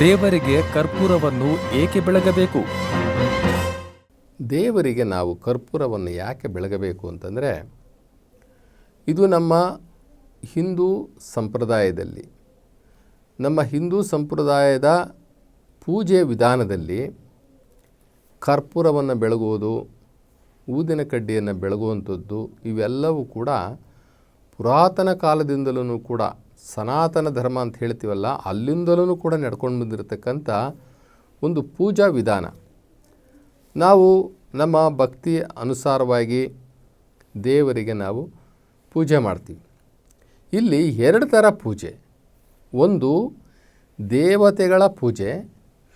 ದೇವರಿಗೆ ಕರ್ಪೂರವನ್ನು ಏಕೆ ಬೆಳಗಬೇಕು? ದೇವರಿಗೆ ನಾವು ಕರ್ಪೂರವನ್ನು ಯಾಕೆ ಬೆಳಗಬೇಕು ಅಂತಂದರೆ, ಇದು ನಮ್ಮ ಹಿಂದೂ ಸಂಪ್ರದಾಯದಲ್ಲಿ, ನಮ್ಮ ಹಿಂದೂ ಸಂಪ್ರದಾಯದ ಪೂಜೆ ವಿಧಾನದಲ್ಲಿ ಕರ್ಪೂರವನ್ನು ಬೆಳಗುವುದು, ಊದಿನ ಕಡ್ಡಿಯನ್ನು ಬೆಳಗುವಂಥದ್ದು ಇವೆಲ್ಲವೂ ಕೂಡ ಪುರಾತನ ಕಾಲದಿಂದಲೂ ಕೂಡ ಸನಾತನ ಧರ್ಮ ಅಂತ ಹೇಳ್ತೀವಲ್ಲ, ಅಲ್ಲಿಂದಲೂ ಕೂಡ ನಡ್ಕೊಂಡು ಬಂದಿರತಕ್ಕಂಥ ಒಂದು ಪೂಜಾ ವಿಧಾನ. ನಾವು ನಮ್ಮ ಭಕ್ತಿ ಅನುಸಾರವಾಗಿ ದೇವರಿಗೆ ನಾವು ಪೂಜೆ ಮಾಡ್ತೀವಿ. ಇಲ್ಲಿ ಎರಡು ಥರ ಪೂಜೆ, ಒಂದು ದೇವತೆಗಳ ಪೂಜೆ,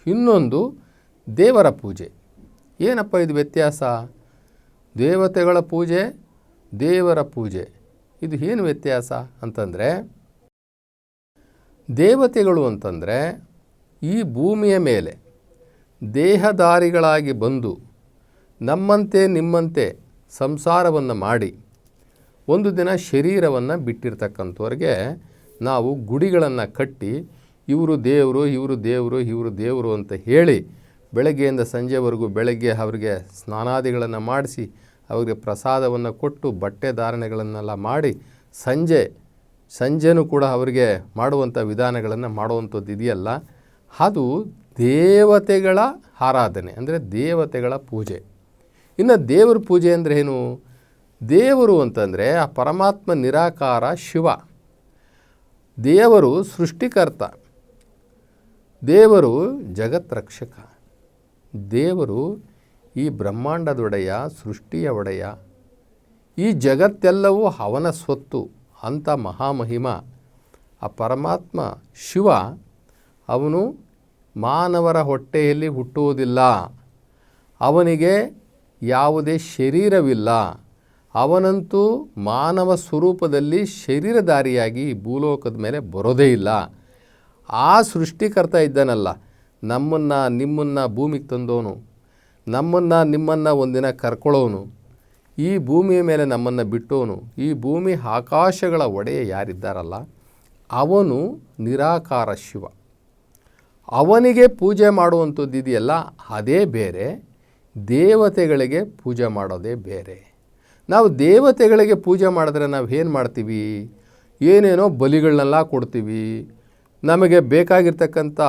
ಇನ್ನೊಂದು ದೇವರ ಪೂಜೆ. ಏನಪ್ಪ ಇದು ವ್ಯತ್ಯಾಸ? ದೇವತೆಗಳ ಪೂಜೆ, ದೇವರ ಪೂಜೆ, ಇದು ಏನು ವ್ಯತ್ಯಾಸ ಅಂತಂದರೆ, ದೇವತೆಗಳು ಅಂತಂದರೆ ಈ ಭೂಮಿಯ ಮೇಲೆ ದೇಹಧಾರಿಗಳಾಗಿ ಬಂದು ನಮ್ಮಂತೆ ನಿಮ್ಮಂತೆ ಸಂಸಾರವನ್ನು ಮಾಡಿ ಒಂದು ದಿನ ಶರೀರವನ್ನು ಬಿಟ್ಟಿರ್ತಕ್ಕಂಥವ್ರಿಗೆ ನಾವು ಗುಡಿಗಳನ್ನು ಕಟ್ಟಿ ಇವರು ದೇವರು, ಇವರು ದೇವರು, ಇವರು ದೇವರು ಅಂತ ಹೇಳಿ ಬೆಳಗ್ಗೆಯಿಂದ ಸಂಜೆವರೆಗೂ ಬೆಳಗ್ಗೆ ಅವರಿಗೆ ಸ್ನಾನಾದಿಗಳನ್ನು ಮಾಡಿಸಿ ಅವರಿಗೆ ಪ್ರಸಾದವನ್ನು ಕೊಟ್ಟು ಬಟ್ಟೆ ಧಾರಣೆಗಳನ್ನೆಲ್ಲ ಮಾಡಿ ಸಂಜೆನೂ ಕೂಡ ಅವರಿಗೆ ಮಾಡುವಂಥ ವಿಧಾನಗಳನ್ನು ಮಾಡುವಂಥದ್ದು ಇದೆಯಲ್ಲ, ಅದು ದೇವತೆಗಳ ಆರಾಧನೆ, ಅಂದರೆ ದೇವತೆಗಳ ಪೂಜೆ. ಇನ್ನು ದೇವರ ಪೂಜೆ ಅಂದರೆ ಏನು? ದೇವರು ಅಂತಂದರೆ ಆ ಪರಮಾತ್ಮ ನಿರಾಕಾರ ಶಿವ. ದೇವರು ಸೃಷ್ಟಿಕರ್ತ, ದೇವರು ಜಗತ್ ರಕ್ಷಕ, ದೇವರು ಈ ಬ್ರಹ್ಮಾಂಡದೊಡೆಯ, ಸೃಷ್ಟಿಯ ಒಡೆಯ, ಈ ಜಗತ್ತೆಲ್ಲವೂ ಅವನ ಸ್ವತ್ತು ಅಂತ ಮಹಾಮಹಿಮ ಆ ಪರಮಾತ್ಮ ಶಿವ. ಅವನು ಮಾನವರ ಹೊಟ್ಟೆಯಲ್ಲಿ ಹುಟ್ಟುವುದಿಲ್ಲ, ಅವನಿಗೆ ಯಾವುದೇ ಶರೀರವಿಲ್ಲ, ಅವನಂತೂ ಮಾನವ ಸ್ವರೂಪದಲ್ಲಿ ಶರೀರಧಾರಿಯಾಗಿ ಭೂಲೋಕದ ಮೇಲೆ ಬರೋದೇ ಇಲ್ಲ. ಆ ಸೃಷ್ಟಿಕರ್ತ ಇದ್ದಾನಲ್ಲ, ನಮ್ಮನ್ನು ನಿಮ್ಮನ್ನು ಭೂಮಿಗೆ ತಂದವನು, ನಮ್ಮನ್ನು ನಿಮ್ಮನ್ನು ಒಂದಿನ ಕರ್ಕೊಳ್ಳೋನು, ಈ ಭೂಮಿಯ ಮೇಲೆ ನಮ್ಮನ್ನು ಬಿಟ್ಟೋನು, ಈ ಭೂಮಿ ಆಕಾಶಗಳ ಒಡೆಯ ಯಾರಿದ್ದಾರಲ್ಲ ಅವನು ನಿರಾಕಾರ ಶಿವ. ಅವನಿಗೆ ಪೂಜೆ ಮಾಡುವಂಥದ್ದು ಇದೆಯಲ್ಲ ಅದೇ ಬೇರೆ, ದೇವತೆಗಳಿಗೆ ಪೂಜೆ ಮಾಡೋದೇ ಬೇರೆ. ನಾವು ದೇವತೆಗಳಿಗೆ ಪೂಜೆ ಮಾಡಿದ್ರೆ ನಾವು ಏನು ಮಾಡ್ತೀವಿ? ಏನೇನೋ ಬಲಿಗಳನ್ನೆಲ್ಲ ಕೊಡ್ತೀವಿ, ನಮಗೆ ಬೇಕಾಗಿರ್ತಕ್ಕಂಥ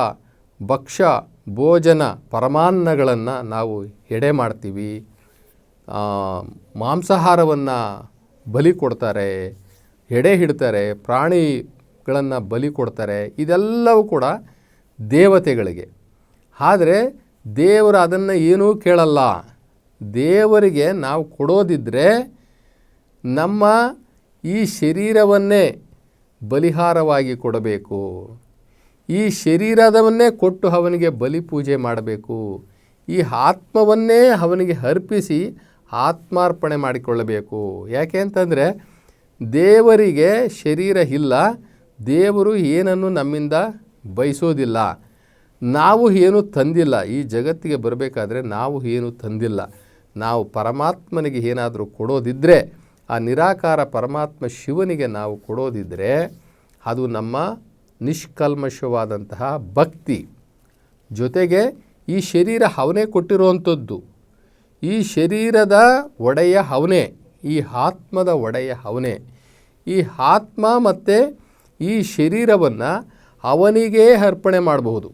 ಭಕ್ಷ್ಯ ಭೋಜನ ಪರಮಾನ್ನಗಳನ್ನು ನಾವು ಎಡೆ ಮಾಡ್ತೀವಿ, ಮಾಂಸಾಹಾರವನ್ನು ಬಲಿ ಕೊಡ್ತಾರೆ, ಎಡೆ ಹಿಡ್ತಾರೆ, ಪ್ರಾಣಿಗಳನ್ನು ಬಲಿ ಕೊಡ್ತಾರೆ. ಇದೆಲ್ಲವೂ ಕೂಡ ದೇವತೆಗಳಿಗೆ. ಆದರೆ ದೇವರು ಅದನ್ನು ಏನೂ ಕೇಳಲ್ಲ. ದೇವರಿಗೆ ನಾವು ಕೊಡೋದಿದ್ದರೆ ನಮ್ಮ ಈ ಶರೀರವನ್ನೇ ಬಲಿಹಾರವಾಗಿ ಕೊಡಬೇಕು, ಈ ಶರೀರದವನ್ನೇ ಕೊಟ್ಟು ಅವನಿಗೆ ಬಲಿ ಪೂಜೆ ಮಾಡಬೇಕು, ಈ ಆತ್ಮವನ್ನೇ ಅವನಿಗೆ ಅರ್ಪಿಸಿ ಆತ್ಮಾರ್ಪಣೆ ಮಾಡಿಕೊಳ್ಳಬೇಕು. ಯಾಕೆ ಅಂತಂದರೆ ದೇವರಿಗೆ ಶರೀರ ಇಲ್ಲ, ದೇವರು ಏನನ್ನು ನಮ್ಮಿಂದ ಬಯಸೋದಿಲ್ಲ, ನಾವು ಏನೂ ತಂದಿಲ್ಲ. ಈ ಜಗತ್ತಿಗೆ ಬರಬೇಕಾದ್ರೆ ನಾವು ಏನೂ ತಂದಿಲ್ಲ. ನಾವು ಪರಮಾತ್ಮನಿಗೆ ಏನಾದರೂ ಕೊಡೋದಿದ್ದರೆ, ಆ ನಿರಾಕಾರ ಪರಮಾತ್ಮ ಶಿವನಿಗೆ ನಾವು ಕೊಡೋದಿದ್ದರೆ ಅದು ನಮ್ಮ ನಿಷ್ಕಲ್ಮಶವಾದಂತಹ ಭಕ್ತಿ. ಜೊತೆಗೆ ಈ ಶರೀರ ಅವನೇ ಕೊಟ್ಟಿರುವಂಥದ್ದು, ಈ ಶರೀರದ ಒಡೆಯ ಅವನೇ, ಈ ಆತ್ಮದ ಒಡೆಯ ಅವನೇ. ಈ ಆತ್ಮ ಮತ್ತು ಈ ಶರೀರವನ್ನು ಅವನಿಗೇ ಅರ್ಪಣೆ ಮಾಡಬಹುದು,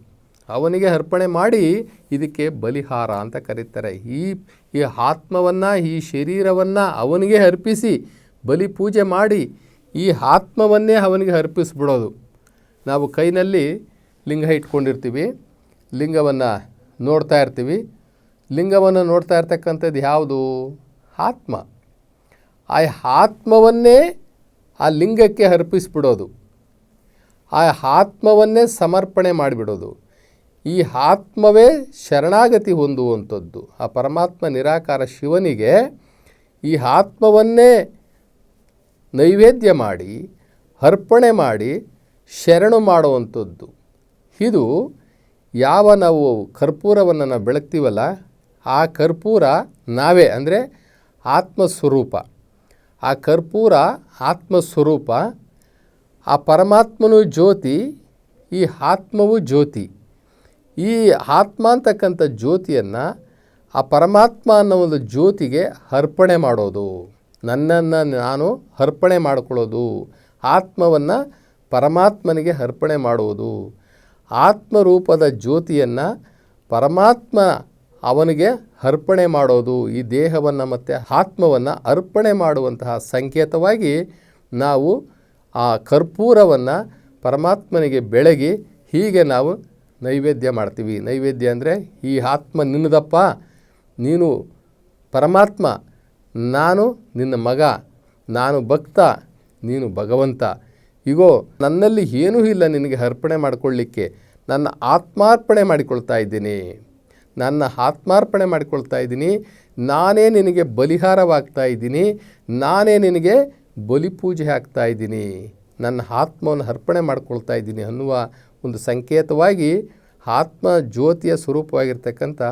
ಅವನಿಗೆ ಅರ್ಪಣೆ ಮಾಡಿ ಇದಕ್ಕೆ ಬಲಿಹಾರ ಅಂತ ಕರೀತಾರೆ. ಈ ಆತ್ಮವನ್ನು, ಈ ಶರೀರವನ್ನು ಅವನಿಗೆ ಅರ್ಪಿಸಿ ಬಲಿ ಪೂಜೆ ಮಾಡಿ ಈ ಆತ್ಮವನ್ನೇ ಅವನಿಗೆ ಅರ್ಪಿಸ್ಬಿಡೋದು. ನಾವು ಕೈನಲ್ಲಿ ಲಿಂಗ ಇಟ್ಕೊಂಡಿರ್ತೀವಿ, ಲಿಂಗವನ್ನು ನೋಡ್ತಾ ಇರ್ತೀವಿ. ಲಿಂಗವನ್ನು ನೋಡ್ತಾ ಇರ್ತಕ್ಕಂಥದ್ದು ಯಾವುದು? ಆತ್ಮ. ಆ ಆತ್ಮವನ್ನೇ ಆ ಲಿಂಗಕ್ಕೆ ಅರ್ಪಿಸ್ಬಿಡೋದು, ಆ ಆತ್ಮವನ್ನೇ ಸಮರ್ಪಣೆ ಮಾಡಿಬಿಡೋದು. ಈ ಆತ್ಮವೇ ಶರಣಾಗತಿ ಹೊಂದುವಂಥದ್ದು. ಆ ಪರಮಾತ್ಮ ನಿರಾಕಾರ ಶಿವನಿಗೆ ಈ ಆತ್ಮವನ್ನೇ ನೈವೇದ್ಯ ಮಾಡಿ ಅರ್ಪಣೆ ಮಾಡಿ ಶರಣು ಮಾಡುವಂಥದ್ದು. ಇದು ಯಾವ ನಾವು ಕರ್ಪೂರವನ್ನು ನಾವು ಬೆಳಗ್ತೀವಲ್ಲ, ಆ ಕರ್ಪೂರ ನಾವೇ, ಅಂದರೆ ಆತ್ಮಸ್ವರೂಪ. ಆ ಕರ್ಪೂರ ಆತ್ಮಸ್ವರೂಪ. ಆ ಪರಮಾತ್ಮನು ಜ್ಯೋತಿ, ಈ ಆತ್ಮವು ಜ್ಯೋತಿ. ಈ ಆತ್ಮ ಅಂತಕ್ಕಂಥ ಜ್ಯೋತಿಯನ್ನು ಆ ಪರಮಾತ್ಮ ಅನ್ನೋ ಒಂದು ಜ್ಯೋತಿಗೆ ಅರ್ಪಣೆ ಮಾಡೋದು, ನನ್ನನ್ನು ನಾನು ಅರ್ಪಣೆ ಮಾಡಿಕೊಳ್ಳೋದು, ಆತ್ಮವನ್ನು ಪರಮಾತ್ಮನಿಗೆ ಅರ್ಪಣೆ ಮಾಡುವುದು, ಆತ್ಮರೂಪದ ಜ್ಯೋತಿಯನ್ನು ಪರಮಾತ್ಮ ಅವನಿಗೆ ಅರ್ಪಣೆ ಮಾಡೋದು, ಈ ದೇಹವನ್ನು ಮತ್ತು ಆತ್ಮವನ್ನು ಅರ್ಪಣೆ ಮಾಡುವಂತಹ ಸಂಕೇತವಾಗಿ ನಾವು ಆ ಕರ್ಪೂರವನ್ನು ಪರಮಾತ್ಮನಿಗೆ ಬೆಳಗಿ ಹೀಗೆ ನಾವು ನೈವೇದ್ಯ ಮಾಡ್ತೀವಿ. ನೈವೇದ್ಯ ಅಂದರೆ ಈ ಆತ್ಮ ನಿನ್ನದಪ್ಪ, ನೀನು ಪರಮಾತ್ಮ, ನಾನು ನಿನ್ನ ಮಗ, ನಾನು ಭಕ್ತ, ನೀನು ಭಗವಂತ. ಈಗೋ ನನ್ನಲ್ಲಿ ಏನೂ ಇಲ್ಲ ನಿನಗೆ ಅರ್ಪಣೆ ಮಾಡಿಕೊಳ್ಳಿಕ್ಕೆ, ನನ್ನ ಆತ್ಮಾರ್ಪಣೆ ಮಾಡಿಕೊಳ್ತಾ ಇದ್ದೀನಿ, ನನ್ನ ಆತ್ಮಾರ್ಪಣೆ ಮಾಡಿಕೊಳ್ತಾ ಇದ್ದೀನಿ, ನಾನೇ ನಿನಗೆ ಬಲಿಹಾರವಾಗ್ತಾ ಇದ್ದೀನಿ, ನಾನೇ ನಿನಗೆ ಬಲಿಪೂಜೆ ಆಗ್ತಾ ಇದ್ದೀನಿ, ನನ್ನ ಆತ್ಮವನ್ನು ಅರ್ಪಣೆ ಮಾಡ್ಕೊಳ್ತಾ ಇದ್ದೀನಿ ಅನ್ನುವ ಒಂದು ಸಂಕೇತವಾಗಿ ಆತ್ಮ ಜ್ಯೋತಿಯ ಸ್ವರೂಪವಾಗಿರ್ತಕ್ಕಂಥ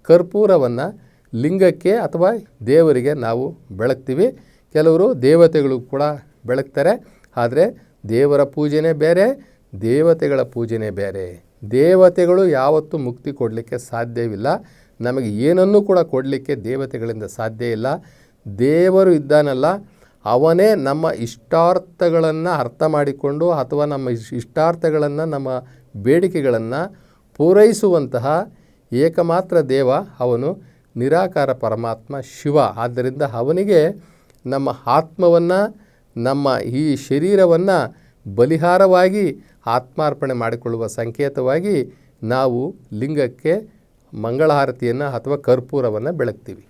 ಕರ್ಪೂರವನ್ನು ಲಿಂಗಕ್ಕೆ ಅಥವಾ ದೇವರಿಗೆ ನಾವು ಬೆಳಗ್ತೀವಿ. ಕೆಲವರು ದೇವತೆಗಳು ಕೂಡ ಬೆಳಗ್ತಾರೆ. ಆದರೆ ದೇವರ ಪೂಜೆನೇ ಬೇರೆ, ದೇವತೆಗಳ ಪೂಜೆನೇ ಬೇರೆ. ದೇವತೆಗಳು ಯಾವತ್ತೂ ಮುಕ್ತಿ ಕೊಡಲಿಕ್ಕೆ ಸಾಧ್ಯವಿಲ್ಲ. ನಮಗೆ ಏನನ್ನೂ ಕೂಡ ಕೊಡಲಿಕ್ಕೆ ದೇವತೆಗಳಿಂದ ಸಾಧ್ಯ ಇಲ್ಲ. ದೇವರು ಇದ್ದಾನಲ್ಲ, ಅವನೇ ನಮ್ಮ ಇಷ್ಟಾರ್ಥಗಳನ್ನು ಅರ್ಥ ಮಾಡಿಕೊಂಡು ಅಥವಾ ನಮ್ಮ ಇಷ್ಟಾರ್ಥಗಳನ್ನು, ನಮ್ಮ ಬೇಡಿಕೆಗಳನ್ನು ಪೂರೈಸುವಂತಹ ಏಕಮಾತ್ರ ದೇವ ಅವನು ನಿರಾಕಾರ ಪರಮಾತ್ಮ ಶಿವ. ಆದ್ದರಿಂದ ಅವನಿಗೆ ನಮ್ಮ ಆತ್ಮವನ್ನು, ನಮ್ಮ ಈ ಶರೀರವನ್ನು ಬಲಿಹಾರವಾಗಿ ಆತ್ಮಾರ್ಪಣೆ ಮಾಡಿಕೊಳ್ಳುವ ಸಂಕೇತವಾಗಿ ನಾವು ಲಿಂಗಕ್ಕೆ ಮಂಗಳಾರತಿಯನ್ನು ಅಥವಾ ಕರ್ಪೂರವನ್ನು ಬೆಳಗ್ತೀವಿ.